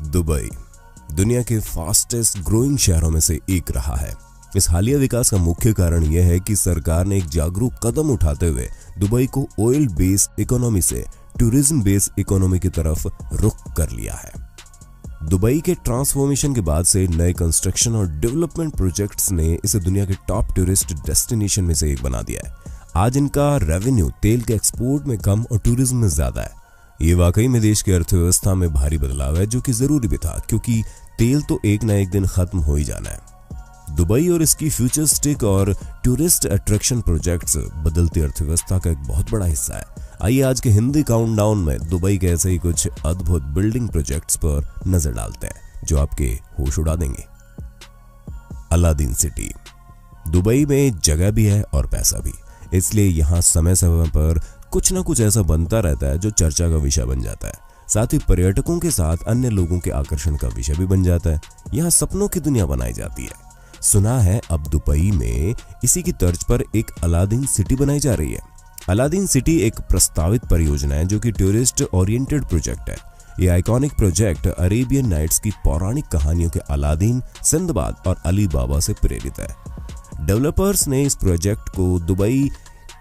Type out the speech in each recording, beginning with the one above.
Dubai दुनिया के fastest growing शहरों में से एक रहा है। इस हालिया विकास का मुख्य कारण यह है कि सरकार ने एक जागरूक कदम उठाते हुए दुबई को ऑयल बेस्ड इकोनॉमी से टूरिज्म बेस्ड इकोनॉमी की तरफ रुख कर लिया है। दुबई के ट्रांसफॉर्मेशन के बाद से नए कंस्ट्रक्शन और डेवलपमेंट प्रोजेक्ट्स ने इसे दुनिया के टॉप टूरिस्ट डेस्टिनेशन में से एक बना दिया है। आज इनका रेवेन्यू तेल के एक्सपोर्ट में कम और टूरिज्म में ज्यादा है। ये वाकई में देश की अर्थव्यवस्था में भारी बदलाव है, जो कि जरूरी भी था, क्योंकि तेल तो एक ना एक दिन खत्म हो ही जाना है। दुबई और इसकी फ्यूचरिस्टिक और टूरिस्ट अट्रैक्शन प्रोजेक्ट्स बदलती अर्थव्यवस्था का एक बहुत बड़ा हिस्सा है। आइए आज के हिंदी काउंटडाउन में दुबई के ऐसे ही कुछ अद्भुत बिल्डिंग प्रोजेक्ट्स पर नजर डालते हैं जो आपके होश उड़ा देंगे। Aladdin city. दुबई में जगह भी है और पैसा भी, इसलिए यहाँ समय समय पर कुछ ना कुछ ऐसा बनता रहता है जो चर्चा का विषय बन जाता है। साथ ही पर्यटकों के साथ अन्य लोगों के आकर्षण का विषय भी बन जाता है। यहाँ सपनों की दुनिया बनाई जाती है। सुना है अब दुबई में इसी की तर्ज पर एक अलादीन सिटी बनाई जा रही है। अलादीन सिटी एक प्रस्तावित परियोजना है जो कि टूरिस्ट ओरिएंटेड प्रोजेक्ट है। ये आइकॉनिक प्रोजेक्ट अरेबियन नाइट्स की पौराणिक कहानियों के अलादीन, सिंदबाद और अली बाबा से प्रेरित है। डेवलपर्स ने इस प्रोजेक्ट को दुबई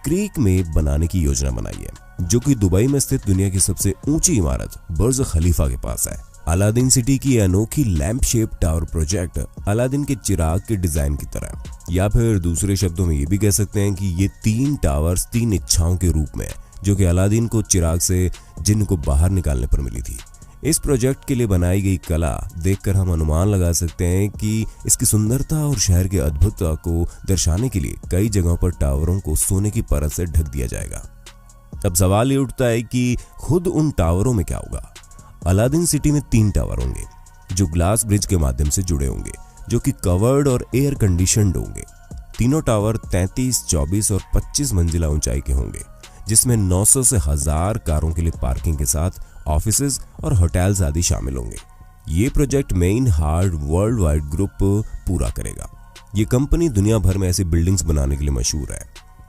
क्रीक में बनाने की योजना बनाई है, जो कि दुबई में स्थित दुनिया की सबसे ऊंची इमारत बुर्ज खलीफा के पास है। अलादीन सिटी की अनोखी lamp shape tower project Aladdin के चिराग के डिजाइन की तरह, या फिर दूसरे शब्दों में ये भी कह सकते हैं कि ये 3 टावर्स 3 इच्छाओं के रूप में है, जो कि अलादीन को चिराग से जिन्न को बाहर निकालने पर मिली थी। इस प्रोजेक्ट के लिए बनाई गई कला देखकर हम अनुमान लगा सकते हैं कि इसकी सुंदरता और शहर की अद्भुतता को दर्शाने के लिए कई जगहों पर टावरों को सोने की परत से ढक दिया जाएगा। अब सवाल ये उठता है कि खुद उन टावरों में क्या होगा। अलादीन सिटी में 3 टावर होंगे जो ग्लास ब्रिज के माध्यम से जुड़े होंगे, जो कि कवर्ड और एयर कंडीशनड होंगे। तीनों टावर 33, 24 और 25 मंजिला ऊंचाई के होंगे, जिसमें 900 से 1000 कारों के लिए पार्किंग के साथ ऑफिसेज और होटल्स आदि शामिल होंगे। ये project main hard world wide group पूरा करेगा। ये कंपनी दुनिया भर में ऐसी बिल्डिंग्स बनाने के लिए मशहूर है।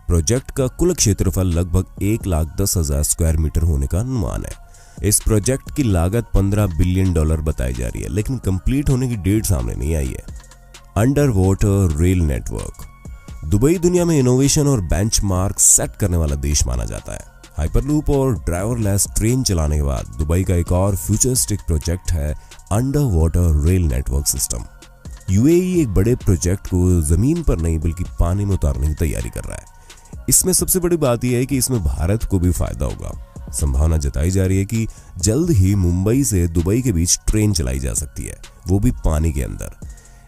प्रोजेक्ट का कुल क्षेत्रफल लगभग 1,10,000 स्क्वायर मीटर होने का अनुमान है। इस प्रोजेक्ट की लागत $15 बिलियन बताई जा रही है, लेकिन कंप्लीट होने की डेट सामने नहीं आई है। Under water rail network. Dubai दुनिया में इनोवेशन और बेंचमार्क सेट करने वाला देश माना जाता है। हाइपरलूप और ड्राइवरलेस ट्रेन चलाने के बाद दुबई का एक और फ्यूचरिस्टिक प्रोजेक्ट है under water rail network system. UAE एक बड़े प्रोजेक्ट को जमीन पर नहीं बल्कि पानी में उतारने की तैयारी कर रहा है। इसमें सबसे बड़ी बात यह है कि इसमें भारत को भी फायदा होगा। संभावना जताई जा रही है कि जल्द ही मुंबई से दुबई के बीच ट्रेन चलाई जा सकती है, वो भी पानी के अंदर।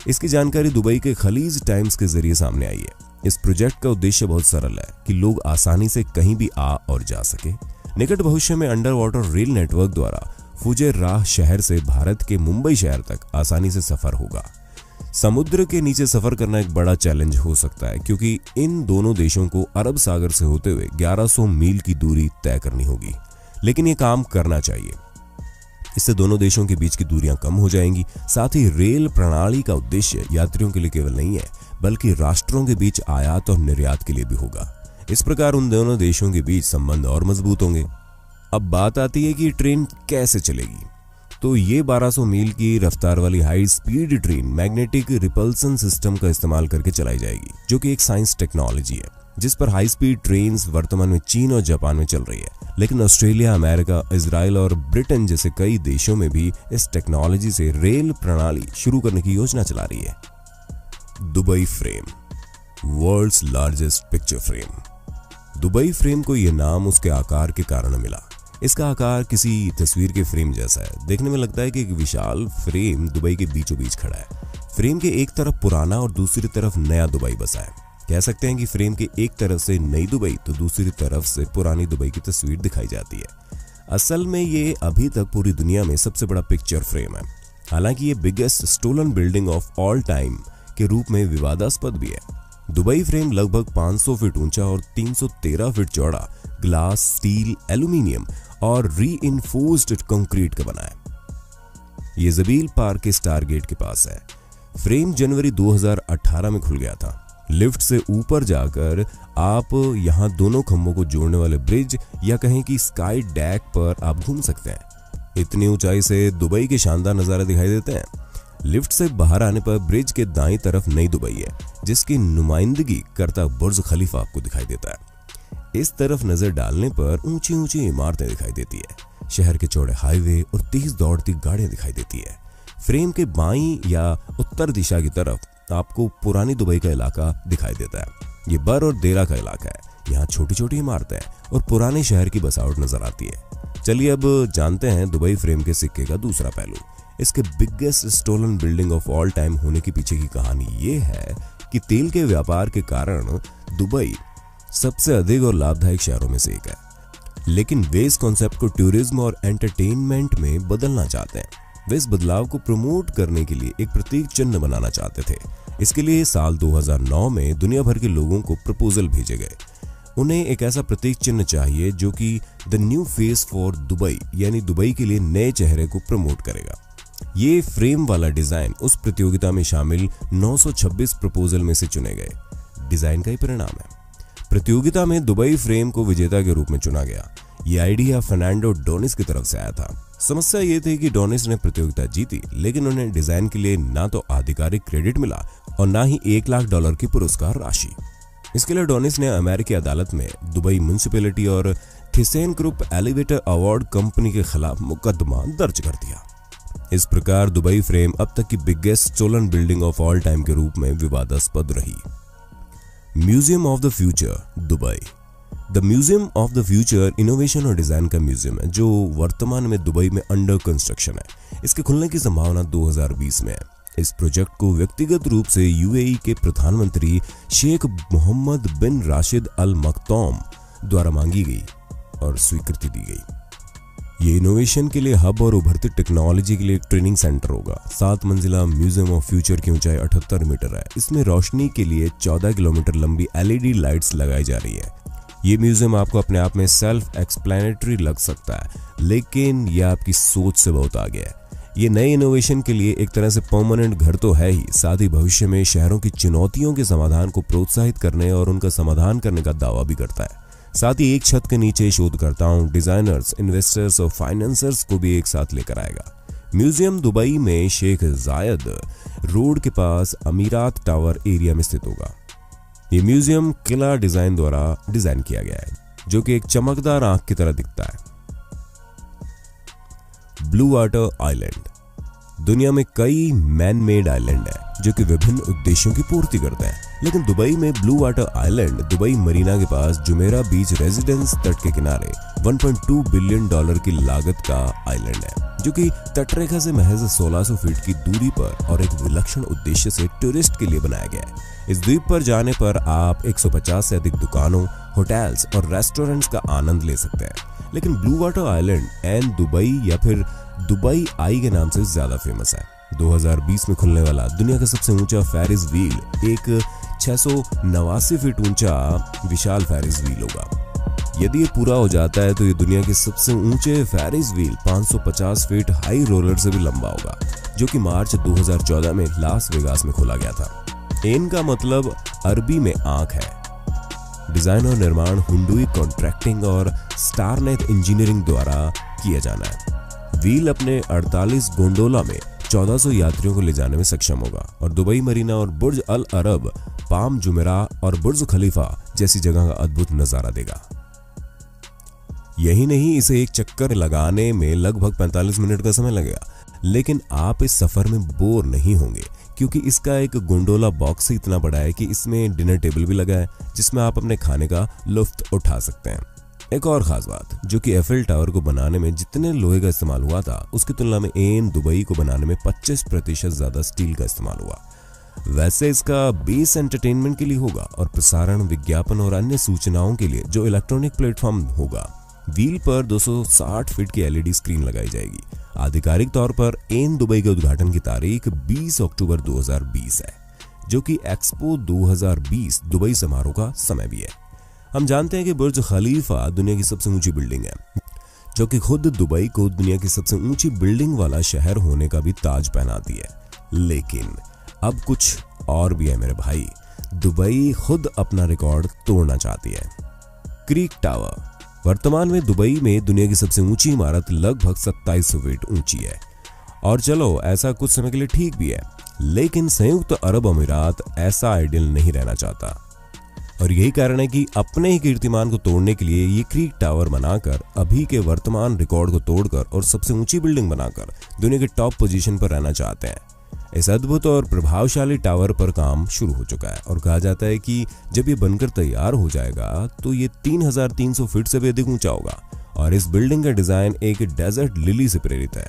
इसकी जानकारी दुबई के खलीज टाइम्स के जरिए सामने आई है। इस प्रोजेक्ट का उद्देश्य बहुत सरल है कि लोग आसानी से कहीं भी आ और जा सके। निकट भविष्य में अंडर वाटर रेल नेटवर्क द्वारा फुजेराह शहर से भारत के मुंबई शहर तक आसानी से सफर होगा। समुद्र के नीचे सफर करना एक बड़ा चैलेंज हो सकता है, क्योंकि इन दोनों देशों को अरब सागर से होते हुए 1100 मील की दूरी तय करनी होगी, लेकिन ये काम करना चाहिए। इससे दोनों देशों के बीच की दूरियां कम हो जाएंगी। साथ ही रेल प्रणाली का उद्देश्य यात्रियों के लिए केवल नहीं है, बल्कि राष्ट्रों के बीच आयात और निर्यात के लिए भी होगा। इस प्रकार उन दोनों देशों के बीच संबंध और मजबूत होंगे। अब बात आती है कि ट्रेन कैसे चलेगी। तो ये 1200 मील की रफ्तार वाली high speed train magnetic repulsion system का इस्तेमाल करके चलाई जाएगी, जो कि एक साइंस टेक्नोलॉजी है जिस पर हाई स्पीड ट्रेन्स वर्तमान में चीन और जापान में चल रही है। लेकिन ऑस्ट्रेलिया, अमेरिका, इजराइल और ब्रिटेन जैसे कई देशों में भी इस टेक्नोलॉजी से रेल प्रणाली शुरू करने की योजना चला रही है। Dubai frame, world's largest picture frame. Dubai frame को यह नाम उसके आकार के कारण मिला। इसका आकार किसी तस्वीर के फ्रेम जैसा है। देखने में लगता है कि एक विशाल फ्रेम दुबई के बीचों बीच खड़ा है। फ्रेम के एक तरफ पुराना और दूसरी तरफ नया दुबई बसा है। कह सकते हैं कि फ्रेम के एक तरफ से नई दुबई तो दूसरी तरफ से पुरानी दुबई की तस्वीर दिखाई जाती है। असल में ये अभी तक पूरी दुनिया में सबसे बड़ा पिक्चर फ्रेम है। हालांकि ये biggest stolen building of all time के रूप में विवादास्पद भी है। दुबई फ्रेम लगभग 500 फीट ऊंचा और 313 फीट चौड़ा ग्लास, स्टील, एल्यूमिनियम और रीइंफोर्स्ड कंक्रीट का बना है। ये जबील पार्क के स्टार गेट के पास है। फ्रेम जनवरी 2018 में खुल गया था। लिफ्ट से ऊपर जाकर आप यहाँ दोनों खंभों को जोड़ने वाले ब्रिज या कहें कि स्काई डेक पर आप घूम सकते हैं। इतनी ऊंचाई से दुबई के शानदार नज़ारे दिखाई देते हैं। लिफ्ट से बाहर आने पर ब्रिज के दाईं तरफ नई दुबई है, जिसकी नुमाइंदगी करता बुर्ज खलीफा आपको दिखाई देता है। इस तरफ नजर डालने पर ऊंची ऊंची इमारतें दिखाई देती है, शहर के चौड़े हाईवे और तेज दौड़ती गाड़ियां दिखाई देती है। फ्रेम के बाईं या उत्तर दिशा की तरफ आपको पुरानी दुबई का इलाका दिखाई देता है। ये बर और देरा का इलाका है। यहाँ छोटी छोटी इमारतें और पुराने शहर की बसावट नजर आती है। चलिए अब जानते हैं दुबई फ्रेम के सिक्के का दूसरा पहलू। इसके biggest stolen building of all time होने के पीछे की कहानी ये है कि तेल के व्यापार के कारण दुबई सबसे अधिक और लाभदायक शहरों में से एक है, लेकिन वे इस कॉन्सेप्ट को टूरिज्म और एंटरटेनमेंट में बदलना चाहते हैं। वे इस बदलाव को प्रमोट करने के लिए एक प्रतीक चिन्ह बनाना चाहते थे। इसके लिए साल 2009 में दुनिया भर के लोगों को प्रपोजल भेजे गए। उन्हें एक ऐसा प्रतीक चिन्ह चाहिए जो कि the new face for Dubai, यानी दुबई के लिए नए चेहरे को प्रमोट करेगा। ये फ्रेम वाला डिजाइन उस प्रतियोगिता में शामिल 926 प्रपोजल में से चुने गए डिजाइन का ही परिणाम है। प्रतियोगिता में दुबई फ्रेम को विजेता के रूप में चुना गया। ये आइडिया फर्नांडो डोनिस की तरफ से आया था। समस्या ये थी कि डोनिस ने प्रतियोगिता जीती, लेकिन उन्हें डिजाइन के लिए ना तो आधिकारिक क्रेडिट मिला और ना ही $1 लाख की पुरस्कार राशि। इसके लिए डोनिस ने अमेरिकी अदालत में दुबई म्युनिसिपैलिटी और Thyssen group elevator award company के खिलाफ मुकदमा दर्ज कर दिया। इस प्रकार दुबई फ्रेम अब तक की biggest stolen building of all time के रूप में विवादास्पद रही। Museum of the future Dubai. The museum of the future innovation और डिजाइन का म्यूजियम है जो वर्तमान में दुबई में अंडर कंस्ट्रक्शन है। इसके खुलने की संभावना 2020 में है। इस प्रोजेक्ट को व्यक्तिगत रूप से यूएई के प्रधानमंत्री शेख मोहम्मद बिन राशिद अल मक्तौम द्वारा मांगी गई और स्वीकृति दी गई। ये इनोवेशन के लिए हब और उभरती टेक्नोलॉजी के लिए एक ट्रेनिंग सेंटर होगा। 7 मंजिला म्यूजियम ऑफ फ्यूचर की ऊंचाई 78 मीटर है। इसमें रोशनी के लिए 14 किलोमीटर लंबी LED लाइट्स लगाई जा रही है। ये म्यूजियम आपको अपने आप में सेल्फ एक्सप्लेनेटरी लग सकता है, लेकिन यह आपकी सोच से बहुत आगे है। ये नए इनोवेशन के लिए एक तरह से परमानेंट घर तो है ही, साथ ही भविष्य में शहरों की चुनौतियों के समाधान को प्रोत्साहित करने और उनका समाधान करने का दावा भी करता है। साथ ही एक छत के नीचे शोधकर्ताओं, डिजाइनर्स, इन्वेस्टर्स और फाइनेंसर्स को भी एक साथ लेकर आएगा। म्यूजियम दुबई में शेख जायद रोड के पास अमीरात टावर एरिया में स्थित होगा। ये म्यूजियम किला डिजाइन द्वारा डिजाइन किया गया है, जो कि एक चमकदार आंख की तरह दिखता है। Blue water island. दुनिया में कई मैन मेड आइलैंड है जो कि विभिन्न उद्देश्यों की पूर्ति करते हैं, लेकिन दुबई में blue water island Dubai Marina के पास जुमेरा बीच रेजिडेंस तट के किनारे $1.2 बिलियन की लागत का आइलैंड है, जो कि तटरेखा से महज 1600 फीट की दूरी पर और एक विलक्षण उद्देश्य से टूरिस्ट के लिए बनाया गया है। इस द्वीप पर जाने पर आप 150 से अधिक दुकानों, होटल्स और रेस्टोरेंट्स का आनंद ले सकते हैं। लेकिन blue water island and Dubai या फिर दुबई आई के नाम से ज्यादा फेमस है। 2020 में खुलने वाला दुनिया का सबसे ऊंचा फेरिस व्हील एक 689 फीट ऊंचा विशाल फेरिस व्हील होगा। यदि ये पूरा हो जाता है तो ये दुनिया के सबसे ऊंचे Ferris wheel 550 feet High Roller से भी लंबा होगा, जो कि मार्च 2014 में लास वेगास में खोला गया था। एन का मतलब अरबी में आंख है। डिजाइन और निर्माण हुंडई कॉन्ट्रैक्टिंग और स्टारनेट इंजीनियरिंग द्वारा किया जाना है। व्हील अपने 48 गोंडोला में 1400 यात्रियों को ले जाने में सक्षम होगा और दुबई मरीना और बुर्ज अल अरब, पाम जुमेरा और बुर्ज खलीफा जैसी जगह का अद्भुत नजारा देगा। यही नहीं, इसे एक चक्कर लगाने में लगभग 45 मिनट का समय लगेगा, लेकिन आप इस सफर में बोर नहीं होंगे क्योंकि इसका एक गोंडोला बॉक्स ही इतना बड़ा है कि इसमें डिनर टेबल भी लगा है जिसमें आप अपने खाने का लुत्फ उठा सकते हैं। एक और खास बात, जो कि एफिल टावर को बनाने में जितने लोहे का इस्तेमाल हुआ था उसकी तुलना में एन दुबई को बनाने में 25% ज्यादा स्टील का इस्तेमाल हुआ। वैसे इसका बेस एंटरटेनमेंट के लिए होगा और प्रसारण, विज्ञापन और अन्य सूचनाओं के लिए जो इलेक्ट्रॉनिक प्लेटफॉर्म होगा। व्हील पर 260 फीट की LED स्क्रीन लगाई जाएगी। आधिकारिक तौर पर एन दुबई के उद्घाटन की तारीख 20 अक्टूबर 2020 है, जो कि एक्सपो 2020 दुबई समारोह का समय भी है। हम जानते हैं कि बुर्ज खलीफा दुनिया की सबसे ऊंची बिल्डिंग है, जो कि खुद दुबई को दुनिया की सबसे ऊंची बिल्डिंग वाला शहर होने का भी ताज पहनाती है। लेकिन अब कुछ और भी है मेरे भाई। दुबई खुद अपना रिकॉर्ड तोड़ना चाहती है। Creek tower. वर्तमान में दुबई में दुनिया की सबसे ऊंची इमारत लगभग 2700 फीट ऊंची है। और चलो ऐसा कुछ समय के लिए ठीक भी है, लेकिन संयुक्त अरब अमीरात ऐसा आइडियल नहीं रहना चाहता। और यही कारण है कि अपने ही कीर्तिमान को तोड़ने के लिए ये क्रीक टावर बनाकर, अभी के वर्तमान रिकॉर्ड को तोड़कर और सबसे ऊंची बिल्डिंग बनाकर दुनिया के टॉप पोजीशन पर रहना चाहते हैं। इस अद्भुत और प्रभावशाली टावर पर काम शुरू हो चुका है और कहा जाता है कि जब ये बनकर तैयार हो जाएगा तो ये 3300 फीट से भी अधिक ऊंचा होगा। और इस बिल्डिंग का डिजाइन एक डेजर्ट लिली से प्रेरित है।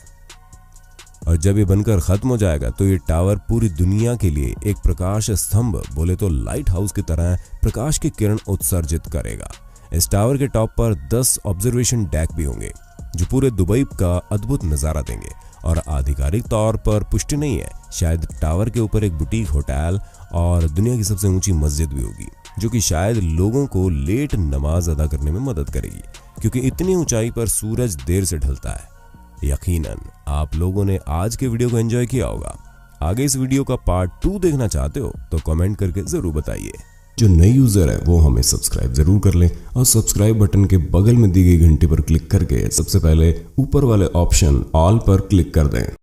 और जब ये बनकर खत्म हो जाएगा तो ये टावर पूरी दुनिया के लिए एक प्रकाश स्तंभ, बोले तो लाइट हाउस की तरह प्रकाश की किरण उत्सर्जित करेगा। इस टावर के टॉप पर 10 ऑब्जर्वेशन डेक भी होंगे जो पूरे दुबई का अद्भुत नजारा देंगे। और आधिकारिक तौर पर पुष्टि नहीं है, शायद टावर के ऊपर एक बुटीक होटल और दुनिया की सबसे ऊंची मस्जिद भी होगी, जो कि शायद लोगों को लेट नमाज अदा करने में मदद करेगी, क्योंकि इतनी ऊंचाई पर सूरज देर से ढलता है। यकीनन आप लोगों ने आज के वीडियो को एंजॉय किया होगा। आगे इस वीडियो का पार्ट 2 देखना चाहते हो तो कमेंट करके जरूर बताइए। जो नए यूजर है वो हमें सब्सक्राइब जरूर कर लें और सब्सक्राइब बटन के बगल में दी गई घंटी पर क्लिक करके सबसे पहले ऊपर वाले ऑप्शन ऑल पर क्लिक कर दें।